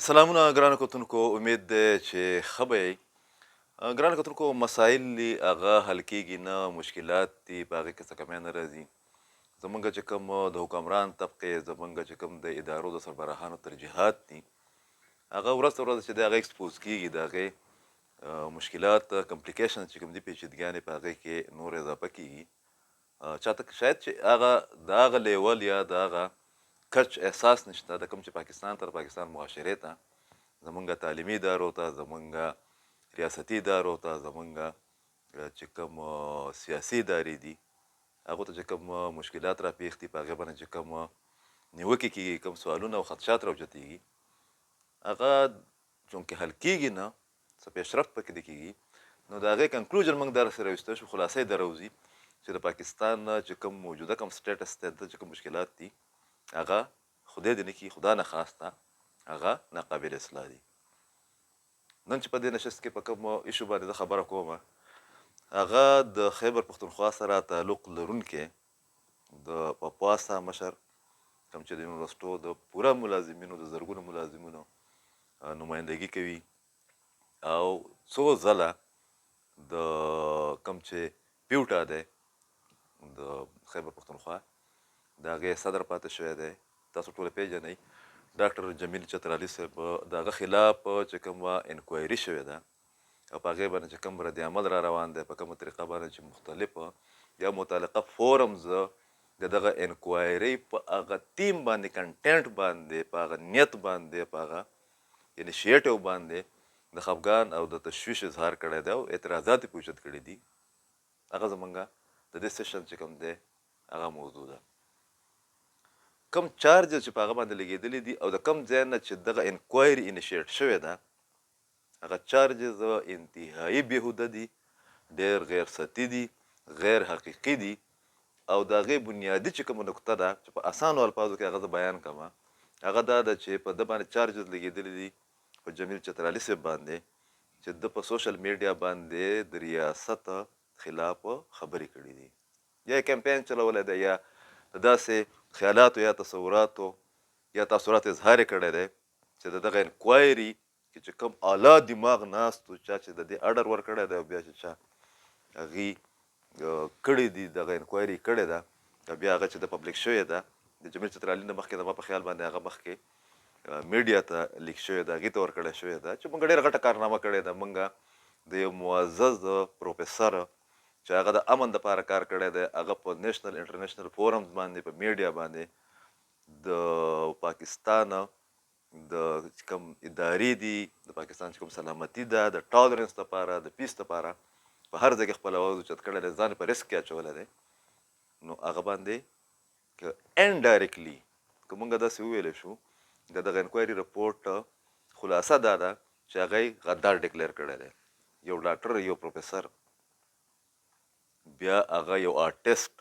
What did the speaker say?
سلامونه ګرانو کتونکو، امید دی چې ښه به یئ. ګرانو کتونکو، مسایل دي هغه حل کېږي نه، مشکلات دي په هغې کې څه کمی نه راځي. زمونږ چې کوم د حکمران طبقې، زمونږ چې کوم د ادارو د سربراهانو ترجیحات دي، هغه ورځ تر ورځه چې دی هغه اکسپوز کېږي، د هغې مشکلات کمپلیکیشن چې کوم دي، پیچیدګیانې په هغې کې نور اضافه کېږي. چاته شاید چې هغه د هغه لیول یا د هغه کچ احساس نشته، د کوم چې پاکستان ته، پاکستان معاشرې ته، زمونږ تعلیمي ادارو ته، زمونږ ریاستي ادارو ته، زمونږ چې کوم سیاسي ادارې دي، هغو ته چې کوم مشکلات راپېښ دي، په هغې باندې چې کوم نیوکې کېږي، کوم سوالونه او خدشات راوچتېږي، هغه چونکې حل کېږي نه، څه پیشرفت پکې نه کېږي، نو د هغې کنکلوژن موږ دغسې راویستی شو، خلاصه یې دا راوځي چې د پاکستان چې کوم موجوده کوم سټیټس دی، دلته چې کوم مشکلات دي، هغه خدای دې نه کړي، خدا نه خواسته هغه ناقابل اصلاح دي. نن چې په دې نشست کې په کوم ایشو باندې زه خبره کوم، هغه د خیبر پښتونخوا سره تعلق لرونکی د پپواسا مشر، کوم چې د یونیورسټو د پوره ملازمینو، د زرګونو ملازمینو نمایندګي کوي، او څو ځله د کوم چې پیوټا دی د خیبر پښتونخوا، د هغې صدر پاتې شوی دی. تاسو ټوله پیژنئ ډاکټر جمیل چترالي صاحب، د هغه خلاف چې کومه انکوایري شوې ده، او په هغې باندې چې کوم رد عمل را روان دی، په کومه طریقه باندې چې مختلفه یا متعلقه فورمز د دغه انکوایري په هغه تیم باندې، کنټینټ باندې، په هغه نیت باندې، په هغه انیشیټیو باندې د خفګان او د تشویش اظهار کړی دی، او اعتراضات یې اوچت کړي دي. هغه زمونږ د دې سیشن چې کوم دی هغه موضوع ده. کم چارجز چې په هغه باندې لګېدلي دي، او د کم ځای نه چې دغه انکوایري انیشیټ شوې ده، هغه چارجز انتهایي بېهوده دي، ډېر غیر سطحي دي، غیر حقیقي دي، او د هغې بنیادي چې کومه نقطه ده چې په اسانو الفاظو کې هغه زه بیان کړم، هغه دا ده چې په ده باندې چارجز لګېدلي دي په جمیل چترالي صاحب باندې، چې ده په سوشل میډیا باندې د ریاست خلاف خبرې کړي دي، یا یې کمپین چلولی دی، یا داسې خیالاتو یا تصوراتو یا تاثرات اظهار یې کړی دی چې د دغه انکوایري کې چې کوم اعلی دماغ ناست و، چا چې د دې اډر ورکړی دی، او بیا چې چا هغې کړي دي، دغه انکوایري کړې ده، او بیا هغه چې د پبلیک شوې ده، د جمیل چترالي نه مخکې زما په خیال باندې هغه مخکې میډیا ته لیک شوې ده، هغې ته ورکړی شوې ده، چې موږ ډېره غټه کارنامه کړې ده. موږ د یو معزز پروفیسر چې هغه د امن دپاره کار کړی دی، هغه په نیشنل انټرنیشنل فورمز باندې، په میډیا باندې د پاکستان د کوم ادارې دي، د پاکستان چې کوم سلامتي ده، د ټالرنس دپاره، د پیس دپاره په هر ځای کې خپل اواز اوچت کړی دی، ځان په ریسک کې اچولی دی. نو هغه باندې که انډایرکټلي که موږ داسې وویلی شو، د دغه انکوایري رپورټ خلاصه دا ده چې هغه یې غدار ډکلیر کړی دی. یو ډاکټر، یو پروفیسر، بیا هغه یو آرټسټ،